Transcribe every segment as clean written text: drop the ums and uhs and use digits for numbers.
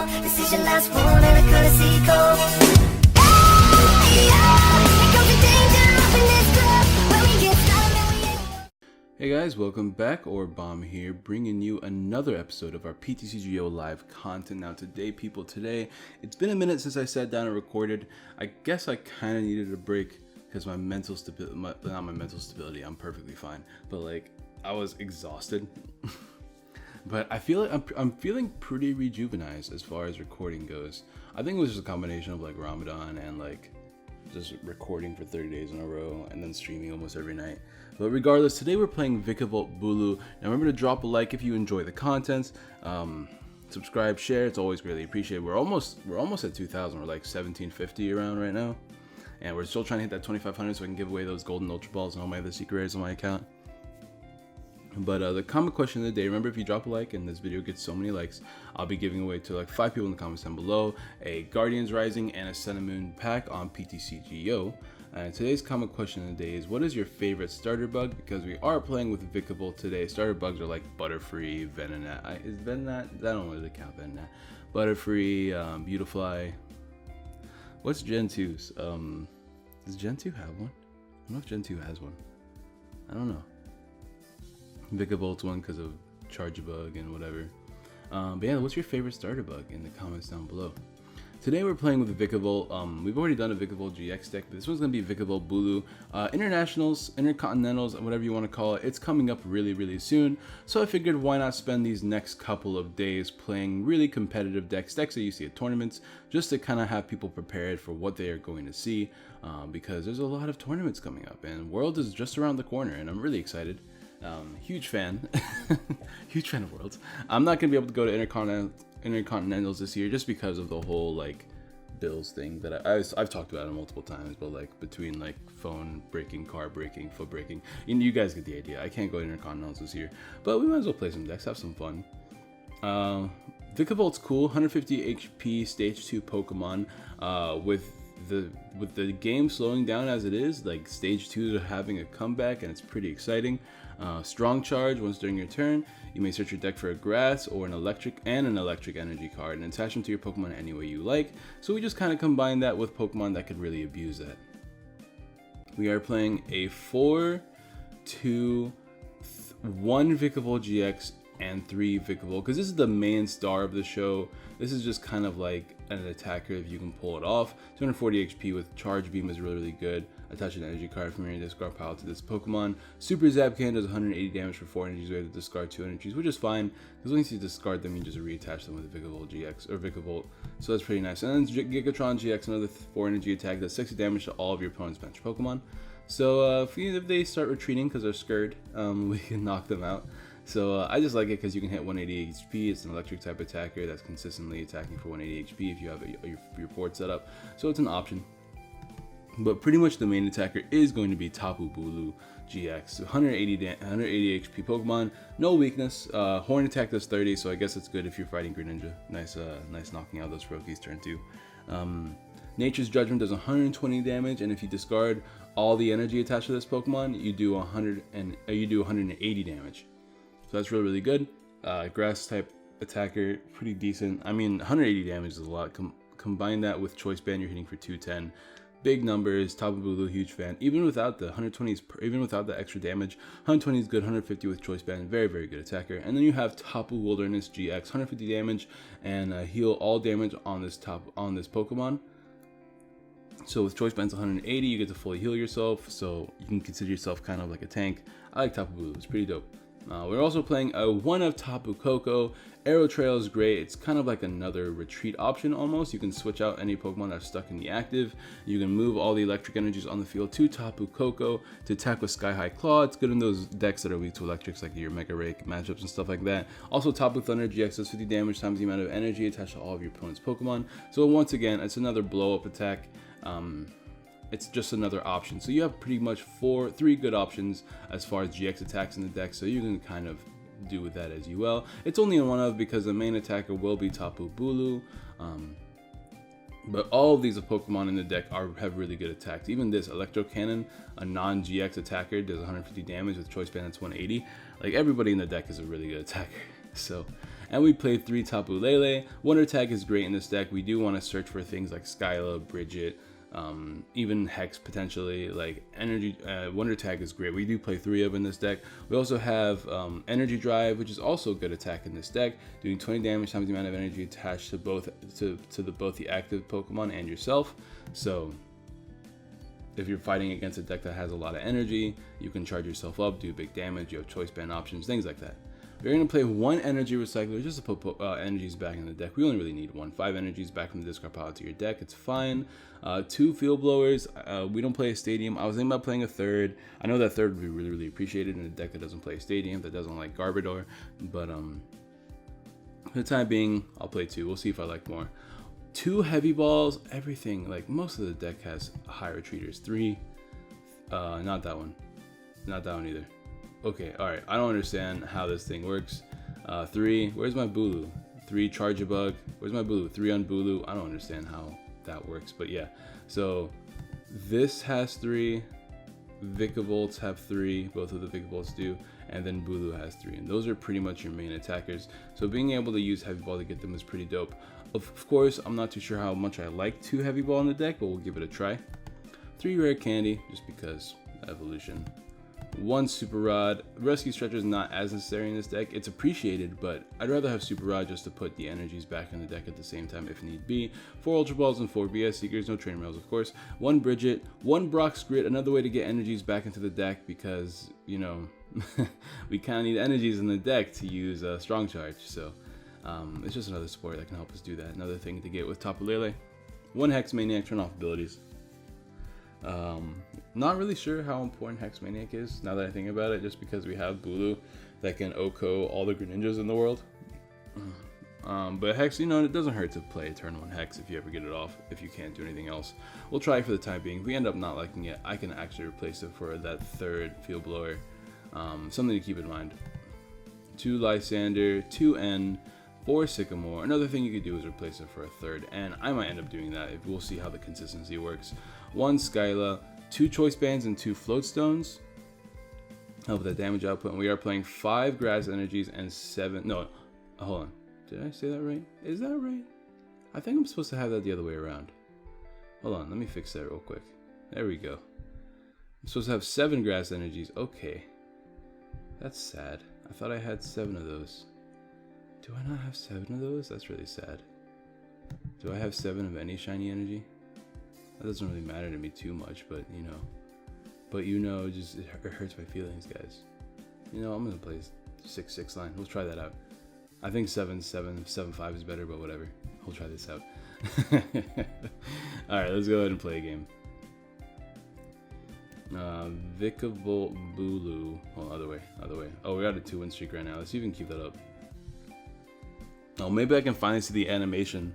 go. This is your last one and a courtesy call. Hey, it could be danger up in this club. When we get started, we ain't. Hey guys, welcome back. AuraBomb here, bringing you another episode of our PTCGO live content. Now today, it's been a minute since I sat down and recorded. I guess I kind of needed a break because my mental stability, not my mental stability, I'm perfectly fine, but like I was exhausted. But I feel like I'm feeling pretty rejuvenized as far as recording goes. I think it was just a combination of like Ramadan and like just recording for 30 days in a row and then streaming almost every night. But regardless, today we're playing VIKAVOLT Bulu. Now remember to drop a like if you enjoy the content. Subscribe, share, it's always greatly appreciated. We're almost at 2,000. We're like 1,750 around right now. And we're still trying to hit that 2,500 so I can give away those golden ultra balls and all my other secret rares on my account. But the comment question of the day, remember if you drop a like and this video gets so many likes, I'll be giving away to like 5 people in the comments down below a Guardians Rising and a Sun and Moon pack on PTCGO. And today's comment question of the day is, what is your favorite starter bug? Because we are playing with VIKAVOLT today. Starter bugs are like Butterfree, Venonat. Is Venonat? I don't really count Venonat. Butterfree, Beautifly. What's Gen 2's? Does Gen 2 have one? I don't know if Gen 2 has one. I don't know. VIKAVOLT's one because of Charge Bug and whatever. But yeah, what's your favorite starter bug in the comments down below? Today we're playing with VIKAVOLT. We've already done a VIKAVOLT GX deck, but this one's going to be VIKAVOLT Bulu. Internationals, Intercontinentals, whatever you want to call it, it's coming up really soon. So I figured why not spend these next couple of days playing really competitive decks that you see at tournaments, just to kind of have people prepared for what they are going to see, because there's a lot of tournaments coming up and World is just around the corner and I'm really excited. Huge fan, huge fan of Worlds. I'm not gonna be able to go to Intercontinentals this year just because of the whole like bills thing that I've talked about it multiple times. But like between like phone breaking, car breaking, foot breaking, you guys get the idea. I can't go to Intercontinentals this year, but we might as well play some decks, have some fun. VIKAVOLT's cool, 150 HP stage 2 Pokemon. With the game slowing down as it is, like stage 2 is having a comeback and it's pretty exciting. Strong charge. Once during your turn, you may search your deck for a grass or an electric energy card and attach them to your Pokemon any way you like. So we just kind of combine that with Pokemon that could really abuse that. We are playing a 4-2-1 VIKAVOLT GX and 3 VIKAVOLT, because this is the main star of the show. This is just kind of like an attacker if you can pull it off. 240 HP with Charge Beam is really good. Attach an energy card from your discard pile to this Pokemon. Super Zapcan does 180 damage for 4 energies. We have to discard 2 energies, which is fine, because once you discard them, you just reattach them with the VIKAVOLT GX or VIKAVOLT. So that's pretty nice. And then Gigatron GX, another 4 energy attack, does 60 damage to all of your opponent's bench Pokemon. So if they start retreating because they're scared, we can knock them out. So I just like it because you can hit 180 HP. It's an electric type attacker that's consistently attacking for 180 HP if you have your board set up. So it's an option. But pretty much the main attacker is going to be Tapu Bulu GX. 180 HP Pokemon, no weakness. Horn attack does 30, so I guess it's good if you're fighting Greninja. Nice knocking out those Rokies turn 2. Nature's Judgment does 120 damage, and if you discard all the energy attached to this Pokemon, you do 180 damage. So that's really good. Grass type attacker, pretty decent. I mean, 180 damage is a lot. Combine that with Choice Band, you're hitting for 210. Big numbers. Tapu Bulu, huge fan. Even without the 120s, even without the extra damage, 120 is good. 150 with Choice Band, very good attacker. And then you have Tapu Wilderness GX, 150 damage and heal all damage on this Pokemon. So with Choice Band's 180, you get to fully heal yourself. So you can consider yourself kind of like a tank. I like Tapu Bulu. It's pretty dope. We're also playing a 1 of Tapu Koko. Arrow Trail is great. It's kind of like another retreat option almost. You can switch out any Pokemon that are stuck in the active. You can move all the electric energies on the field to Tapu Koko to attack with Sky High Claw. It's good in those decks that are weak to electrics, like your Mega Rake matchups and stuff like that. Also, Tapu Thunder GX does 50 damage times the amount of energy attached to all of your opponent's Pokemon. So once again, it's another blow up attack. It's just another option. So you have pretty much 3 good options as far as GX attacks in the deck, so you can kind of do with that as you will. It's only in 1 of because the main attacker will be Tapu Bulu. But all of these Pokemon in the deck have really good attacks. Even this Electro Cannon, a non-GX attacker, does 150 damage with Choice Band, that's 180. Like, everybody in the deck is a really good attacker. So, And we played 3 Tapu Lele. Wonder Tag is great in this deck. We do want to search for things like Skyla, Bridget, even Hex potentially. Like energy, Wonder Tag is great. We do play 3 of in this deck. We also have Energy Drive, which is also a good attack in this deck, doing 20 damage times the amount of energy attached to both both the active Pokemon and yourself. So if you're fighting against a deck that has a lot of energy, you can charge yourself up, do big damage. You have choice band options, things like that. We're going to play 1 energy recycler just to put energies back in the deck. We only really need 1. 5 energies back from the discard pile to your deck. It's fine. 2 field blowers. We don't play a stadium. I was thinking about playing a 3rd. I know that 3rd would be really, really appreciated in a deck that doesn't play a stadium, that doesn't like Garbodor. But for the time being, I'll play 2. We'll see if I like more. 2 heavy balls. Everything. Like most of the deck has high retreaters. 3. Not that one. Not that one either. Okay, alright, I don't understand how this thing works. 3, where's my Bulu? 3, Charge a Bug, where's my Bulu? 3 on Bulu, I don't understand how that works, but yeah. So, this has 3, VIKAVOLTs have 3, both of the VIKAVOLTs do, and then Bulu has 3, and those are pretty much your main attackers. So being able to use Heavy Ball to get them is pretty dope. Of course, I'm not too sure how much I like 2 Heavy Ball in the deck, but we'll give it a try. 3 Rare Candy, just because evolution. 1 Super Rod. Rescue Stretcher is not as necessary in this deck. It's appreciated, but I'd rather have Super Rod just to put the energies back in the deck at the same time if need be. 4 Ultra Balls and 4 BS Seekers. No Train Rails, of course. 1 Bridget. 1 Brock's Grit. Another way to get energies back into the deck because, you know, we kind of need energies in the deck to use Strong Charge. So it's just another support that can help us do that. Another thing to get with Tapu Lele. 1 Hex Maniac. Turn off abilities. Not really sure how important Hex Maniac is now that I think about it, just because we have Bulu that can OHKO all the Greninjas in the world. But Hex, you know, it doesn't hurt to play a turn 1 Hex if you ever get it off, if you can't do anything else. We'll try it for the time being. If we end up not liking it, I can actually replace it for that 3rd Field Blower. Something to keep in mind. 2 Lysander, 2 N, 4 Sycamore. Another thing you could do is replace it for a 3rd, and I might end up doing that. We'll see how the consistency works. 1 Skyla, 2 Choice Bands, and 2 Float Stones. Help with that damage output. And we are playing 5 Grass Energies and 7. No, hold on. Did I say that right? Is that right? I think I'm supposed to have that the other way around. Hold on, let me fix that real quick. There we go. I'm supposed to have 7 Grass Energies. Okay. That's sad. I thought I had 7 of those. Do I not have 7 of those? That's really sad. Do I have 7 of any shiny energy? That doesn't really matter to me too much, but you know, just it hurts my feelings, guys. You know, I'm gonna play 6-6 line. We'll try that out. I think 7-5 is better, but whatever. We'll try this out. All right, let's go ahead and play a game. VIKAVOLT Bulu. Oh, other way. Oh, we got a 2-win streak right now. Let's see if we can keep that up. Oh, maybe I can finally see the animation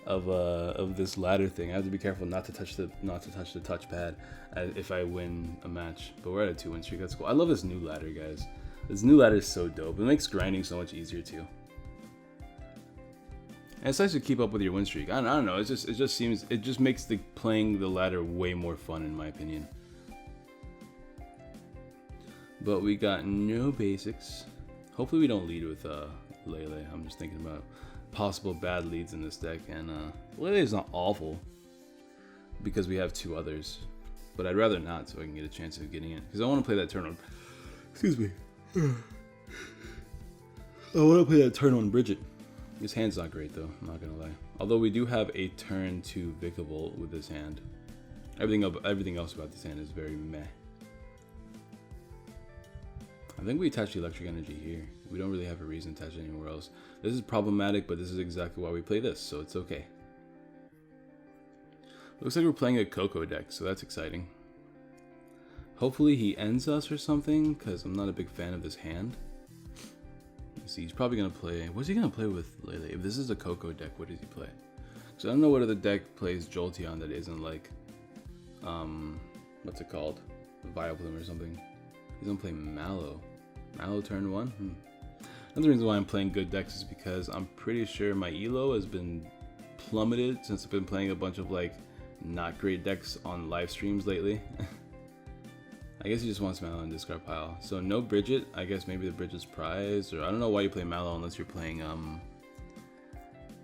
of this ladder thing. I have to be careful not to touch the touchpad if I win a match. But we're at a 2-win streak. That's cool. I love this new ladder, guys. This new ladder is so dope. It makes grinding so much easier too. And it's nice to keep up with your win streak. I don't know. It just makes playing the ladder way more fun in my opinion. But we got no basics. Hopefully we don't lead with Lele. I'm just thinking about possible bad leads in this deck, and Lele is not awful because we have 2 others, but I'd rather not so I can get a chance of getting it because I want to play that turn on. Excuse me. I want to play that turn on Bridget. His hand's not great though, I'm not gonna lie. Although we do have a turn 2 VIKAVOLT with this hand. Everything else about this hand is very meh. I think we attach the electric energy here. We don't really have a reason to attach it anywhere else. This is problematic, but this is exactly why we play this, so it's okay. Looks like we're playing a Coco deck, so that's exciting. Hopefully he ends us or something, because I'm not a big fan of this hand. Let's see, he's probably going to play... What's he going to play with Lele? If this is a Coco deck, what does he play? So I don't know what other deck plays Jolteon that isn't like... what's it called? Vileplume or something. He's going to play Mallow. Mallow turn 1? Another reason why I'm playing good decks is because I'm pretty sure my elo has been plummeted since I've been playing a bunch of like not great decks on live streams lately. I guess he just wants Mallow in discard pile. So no Bridget. I guess maybe the Bridget's prize, or I don't know why you play Mallow unless you're playing a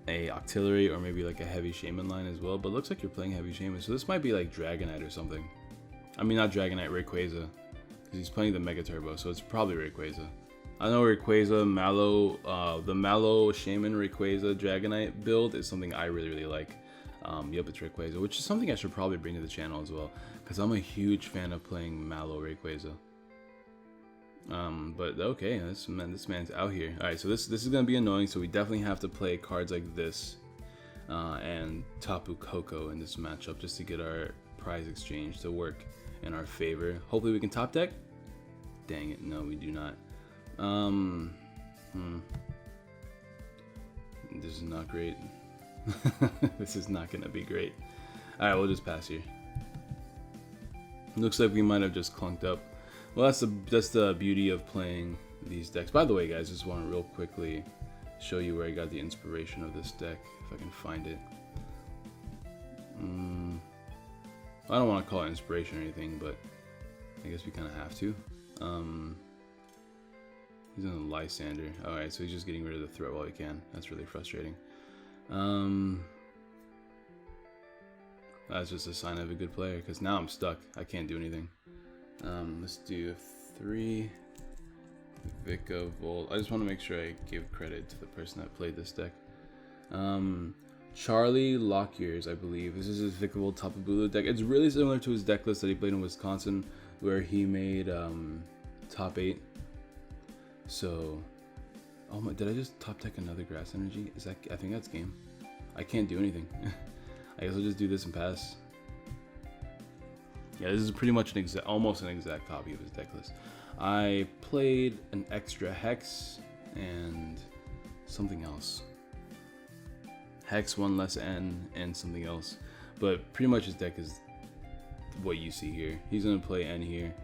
Octillery or maybe like a heavy Shaman line as well. But looks like you're playing heavy Shaman, so this might be like Dragonite or something. I mean not Dragonite, Rayquaza, because he's playing the Mega Turbo, so it's probably Rayquaza. I know Rayquaza, Mallow, the Mallow Shaman Rayquaza Dragonite build is something I really like. Yep, it's Rayquaza, which is something I should probably bring to the channel as well, because I'm a huge fan of playing Mallow Rayquaza. But okay, this man's out here. All right, so this is gonna be annoying. So we definitely have to play cards like this and Tapu Koko in this matchup just to get our prize exchange to work in our favor. Hopefully we can top deck. Dang it, no, we do not. This is not great. This is not gonna be great. All right, we'll just pass here. Looks like we might have just clunked up. Well, that's the beauty of playing these decks. By the way, guys, just want to real quickly show you where I got the inspiration of this deck, if I can find it. I don't want to call it inspiration or anything, but I guess we kind of have to. He's on the Lysander. Alright, so he's just getting rid of the threat while he can. That's really frustrating. That's just a sign of a good player, because now I'm stuck. I can't do anything. Let's do 3 VIKAVOLT. I just want to make sure I give credit to the person that played this deck. Charlie Lockyers, I believe. This is his VIKAVOLT Tapu Bulu deck. It's really similar to his deck list that he played in Wisconsin, where he made top 8. So, oh my, did I just top deck another Grass Energy? Is that? I think that's game. I can't do anything. I guess I'll just do this and pass. Yeah, this is pretty much almost an exact copy of his deck list. I played an extra Hex and something else. Hex, 1 less N, and something else. But pretty much his deck is what you see here. He's gonna play N here.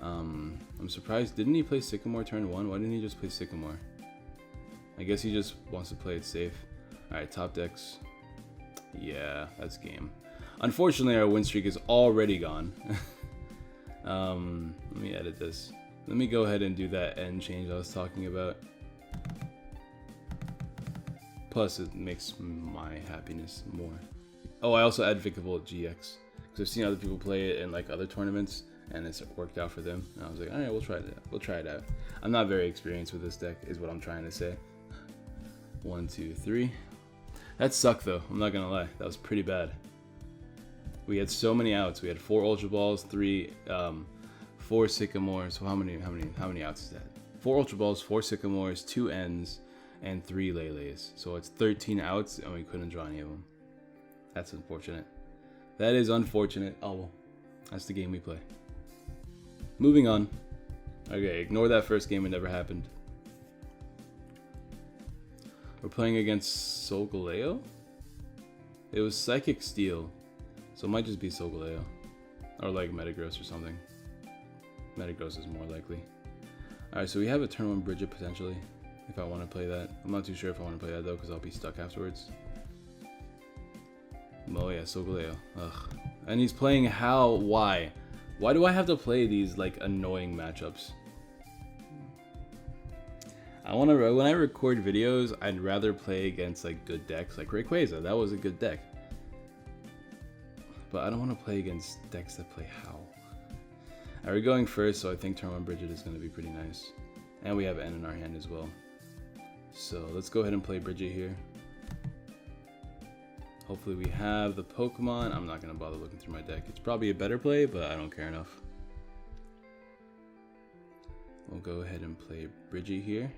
I'm surprised. Didn't he play Sycamore turn 1? Why didn't he just play Sycamore? I guess he just wants to play it safe. Alright, top decks. Yeah, that's game. Unfortunately, our win streak is already gone. Let me edit this. Let me go ahead and do that end change I was talking about. Plus, it makes my happiness more. Oh, I also add VIKAVOLT GX, because I've seen other people play it in like other tournaments, and it's worked out for them. And I was like, all right, we'll try it out. We'll try it out. I'm not very experienced with this deck, is what I'm trying to say. 1, 2, 3. That sucked though. I'm not gonna lie. That was pretty bad. We had so many outs. We had 4 Ultra Balls, 4 Sycamores. So how many outs is that? 4 Ultra Balls, 4 Sycamores, 2 Ns, and 3 Lele's. So it's 13 outs, and we couldn't draw any of them. That's unfortunate. That is unfortunate. Oh well, that's the game we play. Moving on. Okay, ignore that first game. It never happened. We're playing against Solgaleo? It was Psychic Steel. So it might just be Solgaleo. Or like Metagross or something. Metagross is more likely. Alright, so we have a turn 1 Bridget potentially. If I want to play that. I'm not too sure if I want to play that though, because I'll be stuck afterwards. Oh yeah, Solgaleo. Ugh. And he's playing how? Why? Why do I have to play these like annoying matchups? When I record videos, I'd rather play against like good decks, like Rayquaza. That was a good deck. But I don't want to play against decks that play how. Alright, we're going first, so I think turn 1 Bridget is going to be pretty nice. And we have N in our hand as well. So let's go ahead and play Bridget here. Hopefully we have the Pokemon. I'm not going to bother looking through my deck. It's probably a better play, but I don't care enough. We'll go ahead and play Bridget here.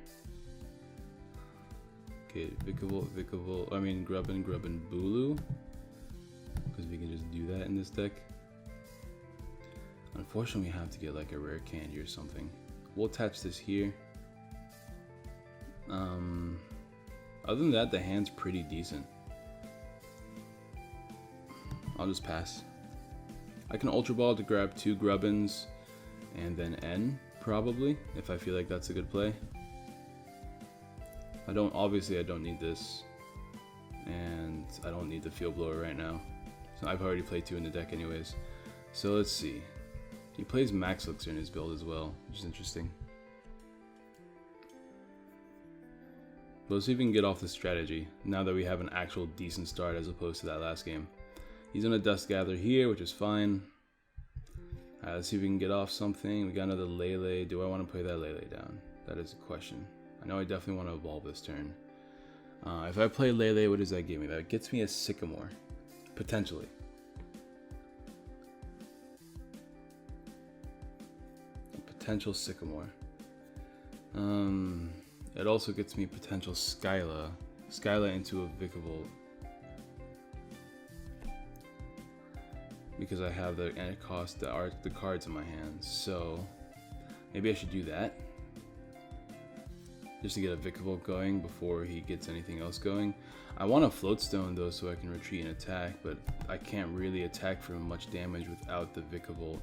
Okay, VIKAVOLT, I mean Grubbin, Bulu. Because we can just do that in this deck. Unfortunately, we have to get like a rare candy or something. We'll attach this here. Other than that, the hand's pretty decent. I'll just pass. I can Ultra Ball to grab 2 Grubbins and then N, probably, if I feel like that's a good play. Obviously I don't need this, and I don't need the Field Blower right now. So I've already played 2 in the deck anyways. So let's see. He plays Max Elixir in his build as well, which is interesting. But let's see if we can get off the strategy now that we have an actual decent start as opposed to that last game. He's gonna Dust Gather here, which is fine. Let's see if we can get off something. We got another Lele. Do I want to play that Lele down? That is a question. I know I definitely want to evolve this turn. If I play Lele, what does that give me? That gets me a Sycamore, potentially. A potential Sycamore. It also gets me potential Skyla. Skyla into a VIKAVOLT. Because I have the and it costs the cards in my hands, so maybe I should do that just to get a VIKAVOLT going before he gets anything else going. I want a Floatstone though, so I can retreat and attack, but I can't really attack for much damage without the VIKAVOLT.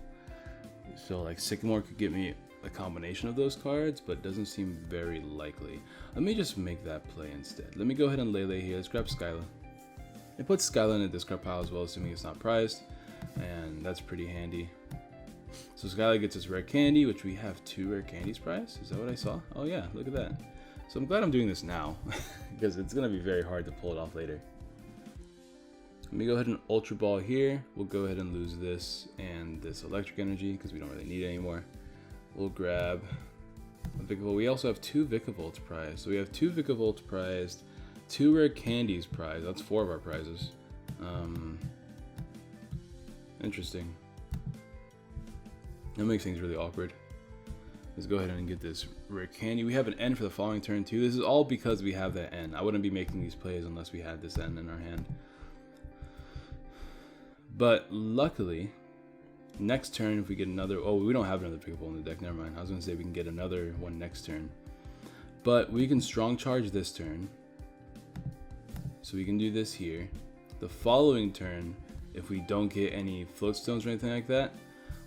So like Sycamore could get me a combination of those cards, but it doesn't seem very likely. Let me just make that play instead. Let me go ahead and Lele here. Let's grab Skyla. It puts Skyla in the discard pile as well, assuming it's not prized. And that's pretty handy. So Skyla gets us rare candy, which we have 2 rare candies prized. Is that what I saw? Oh yeah, look at that. So I'm glad I'm doing this now because it's gonna be very hard to pull it off later. Let me go ahead and Ultra Ball here. We'll go ahead and lose this and this electric energy because we don't really need it anymore. We'll grab a VIKAVOLT. We also have 2 VIKAVOLTs prized. So we have 2 VIKAVOLTs prized, 2 rare candies prized. That's 4 of our prizes. Interesting. That makes things really awkward. Let's go ahead and get this rare candy. We have an N for the following turn too. This is all because we have that N. I wouldn't be making these plays unless we had this N in our hand. But luckily, next turn if we get another... Oh, we don't have another VIKAVOLT in the deck. Never mind. I was going to say we can get another one next turn. But we can strong charge this turn. So we can do this here. The following turn, if we don't get any float stones or anything like that,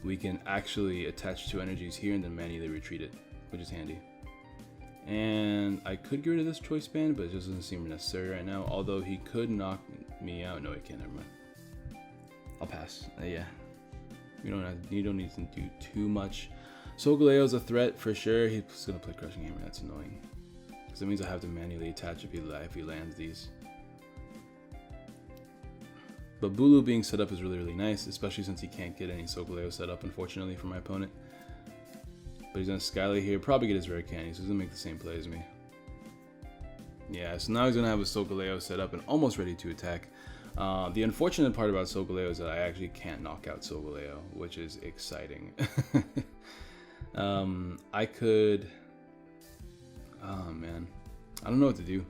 we can actually attach 2 energies here and then manually retreat it, which is handy. And I could get rid of this choice band, but it just doesn't seem necessary right now. Although he could knock me out. No, he can't. Never mind. I'll pass. Yeah, you don't need to do too much. Solgaleo's a threat for sure. He's gonna play Crushing Hammer. That's annoying because it means I have to manually attach if he lands these. But Bulu being set up is really, really nice, especially since he can't get any Solgaleo set up, unfortunately, for my opponent. But he's gonna Skyla here, probably get his rare candy, so he's gonna make the same play as me. Yeah, so now he's gonna have a Solgaleo set up and almost ready to attack. The unfortunate part about Solgaleo is that I actually can't knock out Solgaleo, which is exciting. I could... Oh man, I don't know what to do.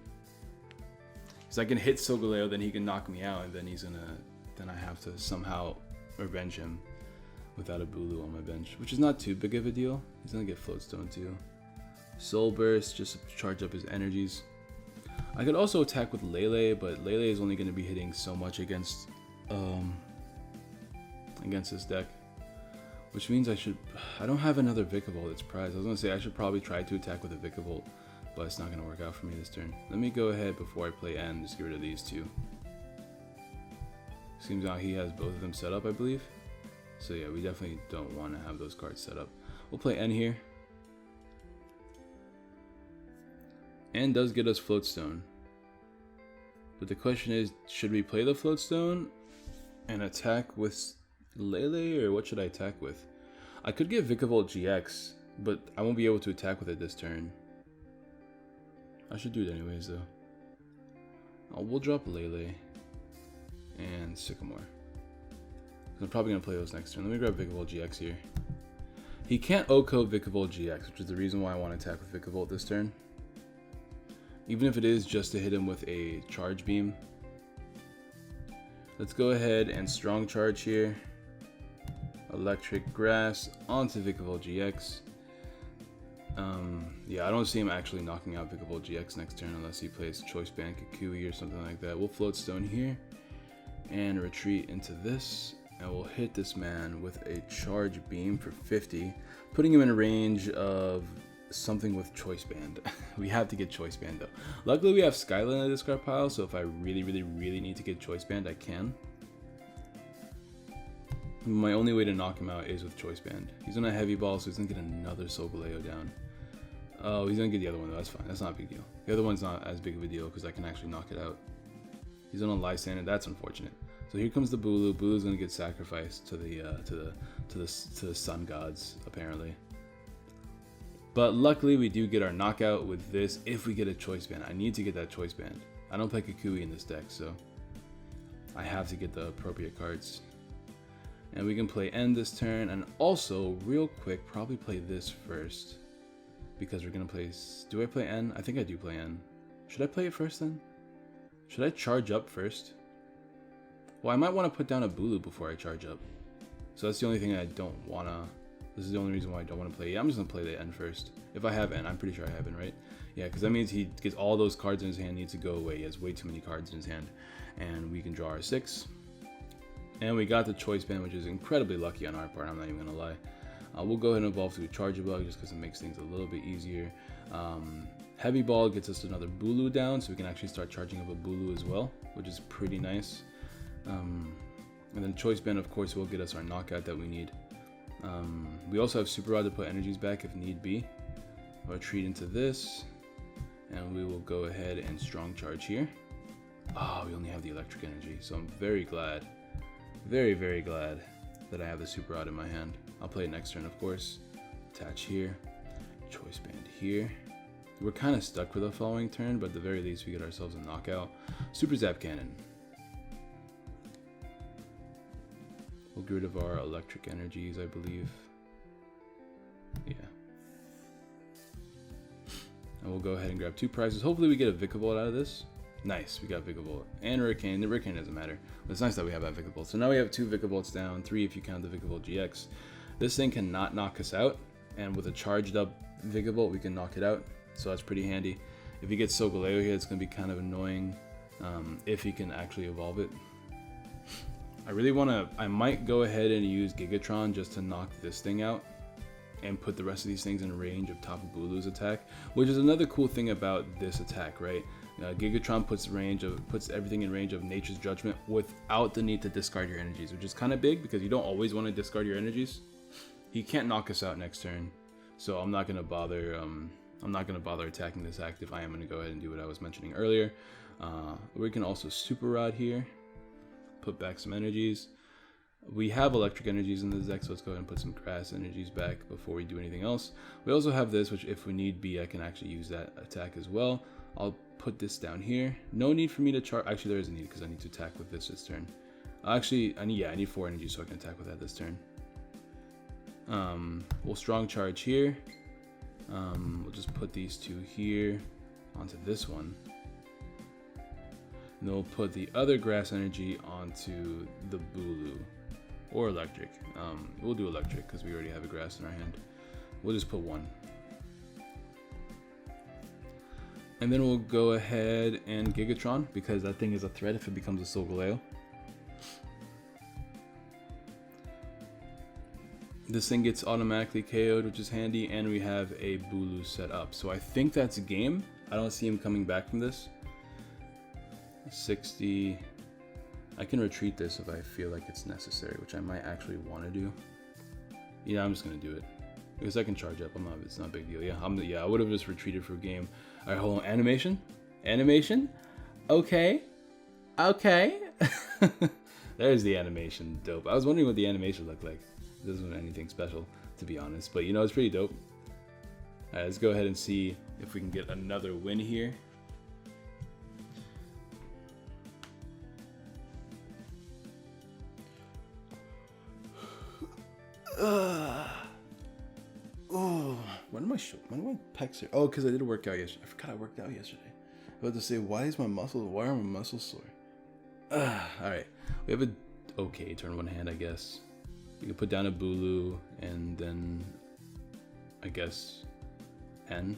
I can hit Solgaleo, then he can knock me out, and then then I have to somehow revenge him without a Bulu on my bench, which is not too big of a deal. He's gonna get Floatstone too. Soul Burst, just to charge up his energies. I could also attack with Lele, but Lele is only gonna be hitting so much against this deck, which means I don't have another VIKAVOLT that's prized. I was gonna say I should probably try to attack with a VIKAVOLT, but it's not going to work out for me this turn. Let me go ahead before I play N, just get rid of these 2. Seems like he has both of them set up, I believe. So yeah, we definitely don't want to have those cards set up. We'll play N here. N does get us Floatstone. But the question is, should we play the Floatstone and attack with Lele, or what should I attack with? I could get VIKAVOLT GX, but I won't be able to attack with it this turn. I should do it anyways though. We'll drop Lele and Sycamore. I'm probably going to play those next turn. Let me grab VIKAVOLT GX here. He can't OHKO VIKAVOLT GX, which is the reason why I want to attack with VIKAVOLT this turn. Even if it is just to hit him with a Charge Beam. Let's go ahead and Strong Charge here. Electric Grass onto VIKAVOLT GX. Yeah, I don't see him actually knocking out VIKAVOLT GX next turn unless he plays Choice Band Kukui or something like that. We'll Floatstone here and retreat into this, and we'll hit this man with a Charge Beam for 50, putting him in a range of something with Choice Band. We have to get Choice Band though. Luckily we have Skyla in the discard pile, so if I really need to get Choice Band, I can. My only way to knock him out is with Choice Band. He's on a heavy ball, so he's gonna get another Solgaleo down. Oh, he's gonna get the other one though. That's fine. That's not a big deal. The other one's not as big of a deal because I can actually knock it out. He's on a Lysander. That's unfortunate. So here comes the Bulu. Bulu's gonna get sacrificed to the sun gods apparently. But luckily we do get our knockout with this if we get a Choice Band. I need to get that Choice Band. I don't play Kukui in this deck, so I have to get the appropriate cards. And we can play End this turn, and also real quick probably play this first because we're gonna play. Do I play N? I think I do play N. Should I play it first then? Should I charge up first? Well, I might want to put down a Bulu before I charge up. So that's the only thing I don't wanna. This is the only reason why I don't want to play. Yeah, I'm just gonna play the N first. If I have N, I'm pretty sure I have N, right? Yeah, because that means he gets all those cards in his hand needs to go away. He has way too many cards in his hand, and we can draw our 6. And we got the Choice Band, which is incredibly lucky on our part. I'm not even gonna lie. We'll go ahead and evolve to a Charge Bug just because it makes things a little bit easier. Heavy Ball gets us another Bulu down, so we can actually start charging up a Bulu as well, which is pretty nice. And then Choice Band, of course, will get us our knockout that we need. We also have Super Rod to put energies back if need be. We'll retreat into this, and we will go ahead and Strong Charge here. We only have the electric energy, so I'm very glad. Very, very glad that I have the Super Rod in my hand. I'll play it next turn, of course. Attach here. Choice Band here. We're kind of stuck for the following turn, but at the very least we get ourselves a knockout. Super Zap Cannon. We'll get rid of our electric energies, I believe. Yeah. And we'll go ahead and grab 2 prizes. Hopefully we get a Vikavolt out of this. Nice, we got Vikavolt. And Hurricane. The Hurricane doesn't matter. But it's nice that we have that Vikavolt. So now we have 2 Vikavolts down, 3 if you count the Vikavolt GX. This thing cannot knock us out. And with a charged up Vikavolt, we can knock it out. So that's pretty handy. If he gets Solgaleo here, it's going to be kind of annoying if he can actually evolve it. I really want to, I might go ahead and use Gigatron just to knock this thing out and put the rest of these things in range of Tapu Bulu's attack, which is another cool thing about this attack, right? Gigatron puts everything in range of Nature's Judgment without the need to discard your energies, which is kind of big because you don't always want to discard your energies. He can't knock us out next turn, so I'm not gonna bother. I'm not gonna bother attacking this active. I am gonna go ahead and do what I was mentioning earlier. We can also Super Rod here, put back some energies. We have electric energies in this deck, so let's go ahead and put some grass energies back before we do anything else. We also have this, which if we need be, I can actually use that attack as well. I'll put this down here. No need for me to charge. Actually, there is a need because I need to attack with this turn. Actually, I need 4 energy so I can attack with that this turn. We'll Strong Charge here. We'll just put these 2 here onto this one. And then we'll put the other grass energy onto the Bulu. Or electric. We'll do electric because we already have a grass in our hand. We'll just put 1. And then we'll go ahead and Gigatron because that thing is a threat if it becomes a Solgaleo. This thing gets automatically KO'd, which is handy, and we have a Bulu set up. So I think that's a game. I don't see him coming back from this. 60. I can retreat this if I feel like it's necessary, which I might actually want to do. Yeah, I'm just gonna do it because I can charge up. It's not a big deal. Yeah, I would have just retreated for a game. All right, hold on. Animation. Okay. There's the animation. Dope. I was wondering what the animation looked like. It doesn't look anything special, to be honest, but it's pretty dope. All right, let's go ahead and see if we can get another win here. When do my pecs hurt? Oh, because I did a workout yesterday. I forgot I worked out yesterday. I was about to say, why are my muscles sore? Alright, we have a okay turn 1 hand, I guess. We can put down a Bulu and then I guess N.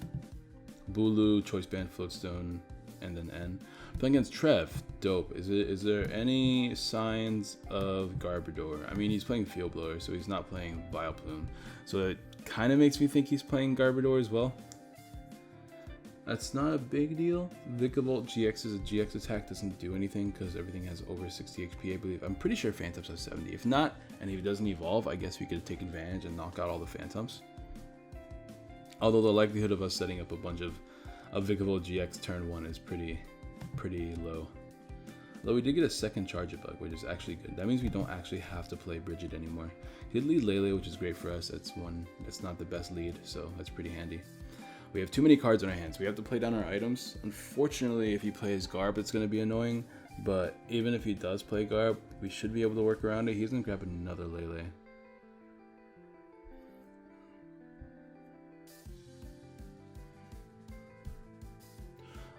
Bulu, Choice Band, Floatstone, and then N. Playing against Trev, dope. Is there any signs of Garbodor? I mean, he's playing Field Blower, so he's not playing Vileplume. So it kind of makes me think he's playing Garbodor as well. That's not a big deal. VIKAVOLT GX is a GX attack, doesn't do anything because everything has over 60 HP, I believe. I'm pretty sure Phantoms has 70. If not, and if it doesn't evolve, I guess we could take advantage and knock out all the Phantoms. Although the likelihood of us setting up a bunch of VIKAVOLT GX turn 1 is pretty low. Though we did get a second charge bug, which is actually good. That means we don't actually have to play Bridget anymore. We did lead Lele, which is great for us. That's not the best lead, so that's pretty handy. We have too many cards in our hands. We have to play down our items. Unfortunately, if he plays Garb, it's going to be annoying. But even if he does play Garb, we should be able to work around it. He's going to grab another Lele.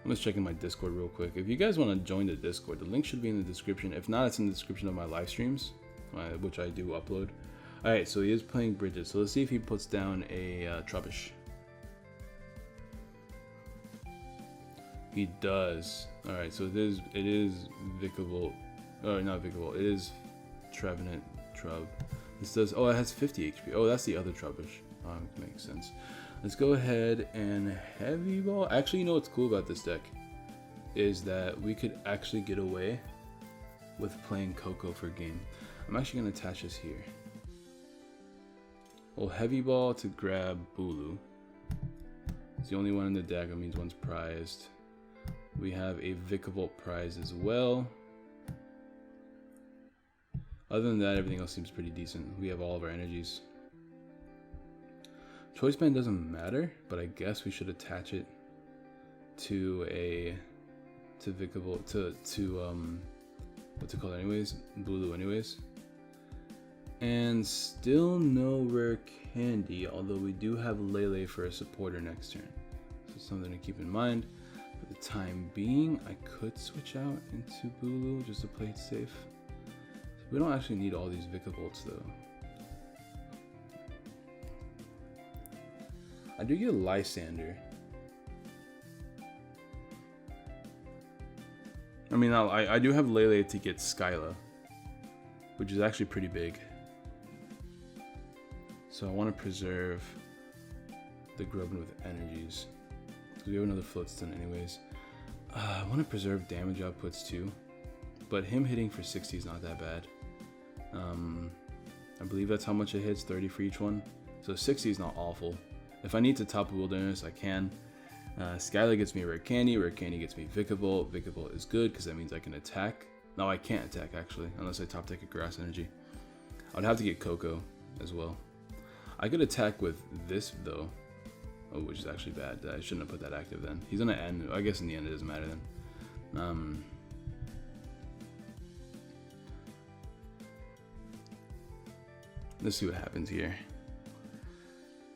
I'm just checking my Discord real quick. If you guys want to join the Discord, the link should be in the description. If not, it's in the description of my live streams, which I do upload. Alright, so he is playing Bridget. So let's see if he puts down a Trubbish. He does. Alright, so it is VIKAVOLT. Oh, not VIKAVOLT. It is Trevenant Trub. This does. Oh, it has 50 HP. Oh, that's the other Trubbish. Makes sense. Let's go ahead and Heavy Ball. Actually, you know what's cool about this deck is that we could actually get away with playing Coco for game. I'm actually going to attach this here. Well, Heavy Ball to grab Bulu. It's the only one in the deck. That means one's prized. We have a VIKAVOLT prize as well. Other than that, everything else seems pretty decent. We have all of our energies. Choice band doesn't matter, but I guess we should attach it to VIKAVOLT to what's it called anyways? Bulu anyways. And still no rare candy, although we do have Lele for a supporter next turn. So something to keep in mind. For the time being, I could switch out into Bulu just to play it safe. So we don't actually need all these VIKAVOLTs though. I do get Lysander. I mean, I do have Lele to get Skyla, which is actually pretty big. So I want to preserve the Grubbin with energies. We have another Floatstone anyways. I want to preserve damage outputs too, but him hitting for 60 is not that bad. I believe that's how much it hits, 30 for each one. So 60 is not awful. If I need to top a Wilderness, I can. Skyla gets me a Rare Candy gets me VIKAVOLT. VIKAVOLT is good because that means I can attack. No, I can't attack actually, unless I top deck a Grass Energy. I would have to get Coco as well. I could attack with this though, which is actually bad. I shouldn't have put that active then. He's gonna end. I guess in the end it doesn't matter then. Let's see what happens here.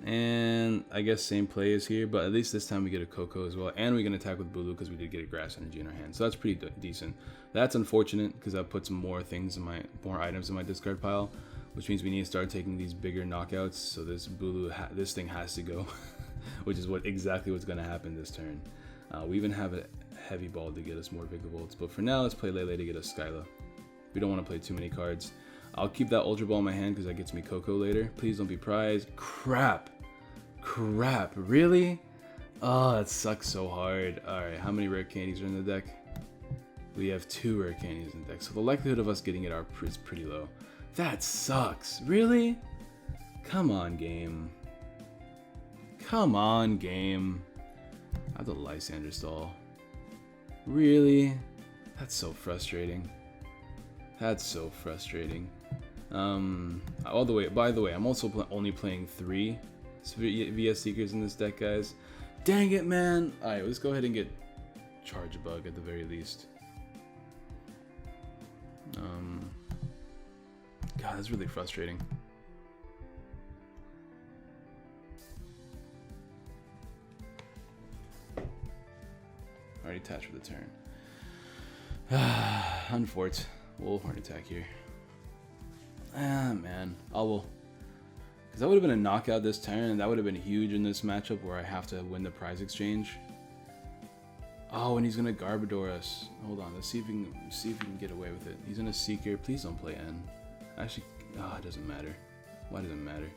And I guess same play is here, but at least this time we get a Coco as well, and we can attack with Bulu because we did get a Grass Energy in our hand, so that's pretty decent. That's unfortunate because that puts more items in my discard pile, which means we need to start taking these bigger knockouts. So this Bulu, this thing has to go, which is exactly what's going to happen this turn. We even have a Heavy Ball to get us more VIKAVOLTs, but for now let's play Lele to get us Skyla. We don't want to play too many cards. I'll keep that Ultra Ball in my hand because that gets me Coco later. Please don't be prized. Crap, really? Oh, that sucks so hard. Alright, how many rare candies are in the deck? We have 2 rare candies in the deck, so the likelihood of us getting it is pretty low. That sucks. Really? Come on, game. Come on, game. I have the Lysander stall. Really? That's so frustrating. That's so frustrating. By the way, I'm also only playing 3 VS Seekers in this deck, guys. Dang it, man. Alright, let's go ahead and get Charge Bug at the very least. God, that's really frustrating. Already attached for the turn. Unfort. We'll Heart Attack here. Man. Because that would have been a knockout this turn, and that would have been huge in this matchup where I have to win the prize exchange. Oh, and he's gonna Garbodor us. Hold on, let's see if we can get away with it. He's in a Seeker. Please don't play N. Actually, it doesn't matter. Why does it matter?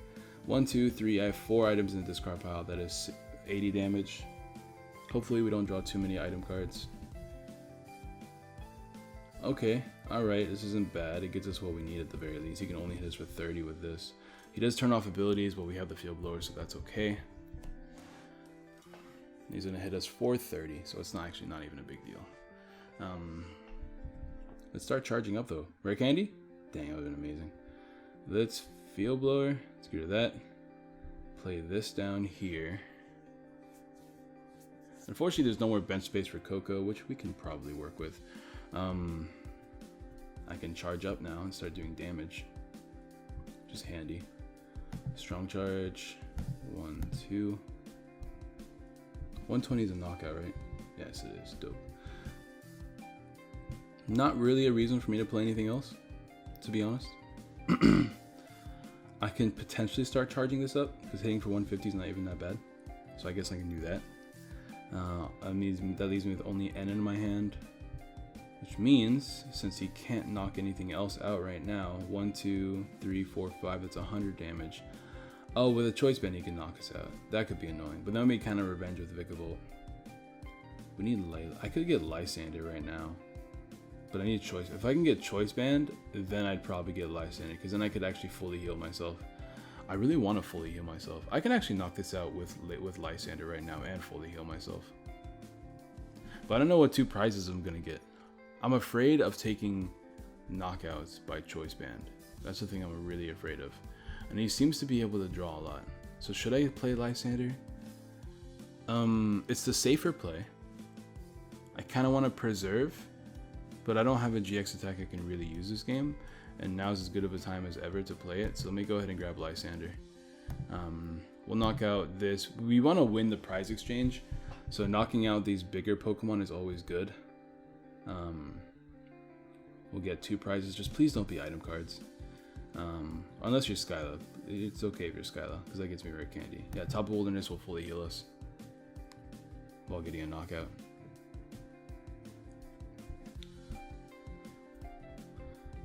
1, 2, 3. I have 4 items in the discard pile. That is 80 damage. Hopefully we don't draw too many item cards. Okay, alright, this isn't bad. It gets us what we need at the very least. He can only hit us for 30 with this. He does turn off abilities, but we have the field blower, so that's okay. He's gonna hit us for 30, so it's not even a big deal. Let's start charging up though. Rare candy? Dang, that would have been amazing. Let's field blower. Let's get rid of that. Play this down here. Unfortunately, there's no more bench space for Coco, which we can probably work with. I can charge up now and start doing damage. Just handy. Strong charge. 1, 2. 120 is a knockout, right? Yes, it is. Dope. Not really a reason for me to play anything else, to be honest. I can potentially start charging this up because hitting for 150 is not even that bad. So I guess I can do that. That leaves me with only N in my hand, which means since he can't knock anything else out right now, 1, 2, 3, 4, 5, that's 100 damage. Oh, with a choice band he can knock us out. That could be annoying, but that would be kind of revenge with VIKAVOLT. We need I could get Lysander right now, but I need choice. If I can get choice band, then I'd probably get Lysander because then I could actually fully heal myself. I really want to fully heal myself. I can actually knock this out with Lysander right now and fully heal myself. But I don't know what 2 prizes I'm gonna get. I'm afraid of taking knockouts by choice band. That's the thing I'm really afraid of. And he seems to be able to draw a lot. So should I play Lysander? It's the safer play. I kind of want to preserve, but I don't have a GX attack I can really use this game. And now's as good of a time as ever to play it. So let me go ahead and grab Lysander. We'll knock out this. We want to win the prize exchange. So knocking out these bigger Pokemon is always good. We'll get 2 prizes. Just please don't be item cards. Unless you're Skyla. It's okay if you're Skyla, because that gets me rare candy. Yeah, Top of Wilderness will fully heal us while getting a knockout.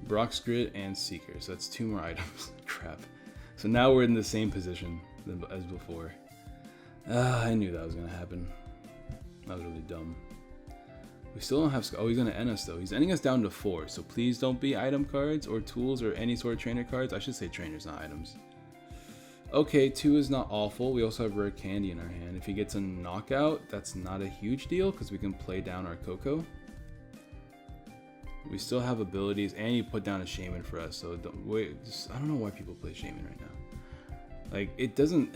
Brock's Grid and Seeker, so that's 2 more items. Crap. So now we're in the same position as before. I knew that was going to happen. That was really dumb. We still don't have... Oh, he's going to end us, though. He's ending us down to 4, so please don't be item cards or tools or any sort of trainer cards. I should say trainers, not items. Okay, 2 is not awful. We also have rare candy in our hand. If he gets a knockout, that's not a huge deal because we can play down our Coco. We still have abilities, and you put down a Shaman for us, so don't wait. I don't know why people play Shaman right now. Like, it doesn't...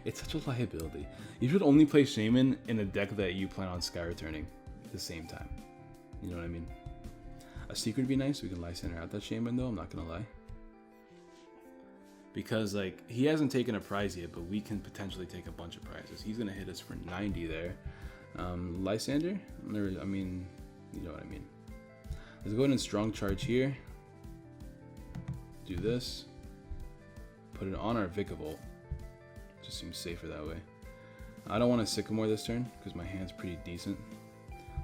It's such a liability. You should only play Shaman in a deck that you plan on Sky Returning at the same time. You know what I mean? A Secret would be nice. We can Lysander out that Shaman, though. I'm not gonna lie. Because, like, he hasn't taken a prize yet, but we can potentially take a bunch of prizes. He's gonna hit us for 90 there. Lysander? I mean, you know what I mean. Let's go ahead and strong charge here. Do this. Put it on our VIKAVOLT. Just seems safer that way. I don't want to Sycamore this turn because my hand's pretty decent.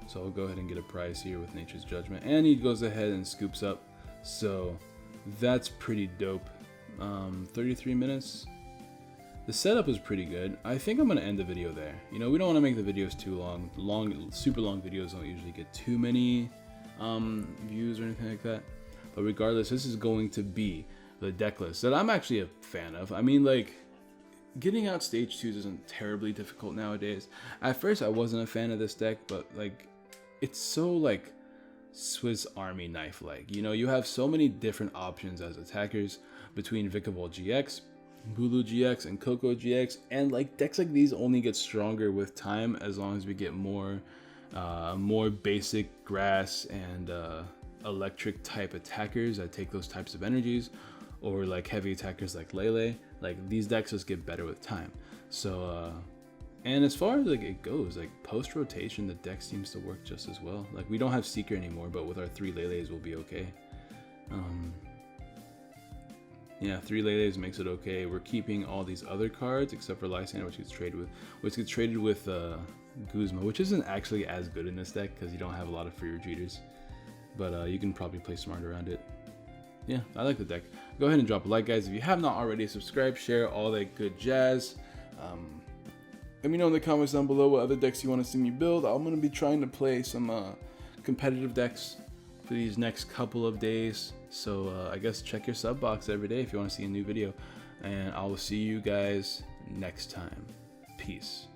So I'll go ahead and get a prize here with Nature's Judgment. And he goes ahead and scoops up. So that's pretty dope. 33 minutes. The setup was pretty good. I think I'm going to end the video there. You know, we don't want to make the videos too long. Super long videos don't usually get too many views or anything like that. But regardless, this is going to be the deck list that I'm actually a fan of. I mean, like, getting out stage 2s isn't terribly difficult nowadays. At first I wasn't a fan of this deck, but like, it's so like Swiss Army knife like. You know, you have so many different options as attackers between VIKAVOLT GX, Bulu GX, and Coco GX, and like decks like these only get stronger with time as long as we get more basic grass and electric type attackers that take those types of energies, or like heavy attackers like Lele. Like, these decks just get better with time. So and as far as like it goes, like post rotation, the deck seems to work just as well. Like, we don't have Seeker anymore, but with our 3 Leles we'll be okay. Yeah, 3 Leles makes it okay. We're keeping all these other cards except for Lysander, which gets traded with Guzma, which isn't actually as good in this deck because you don't have a lot of free retreaters, but you can probably play smart around it. Yeah, I like the deck. Go ahead and drop a like, guys. If you have not already, subscribe, share, all that good jazz. Let me know in the comments down below what other decks you want to see me build. I'm going to be trying to play some competitive decks for these next couple of days. So I guess check your sub box every day if you want to see a new video. And I will see you guys next time. Peace.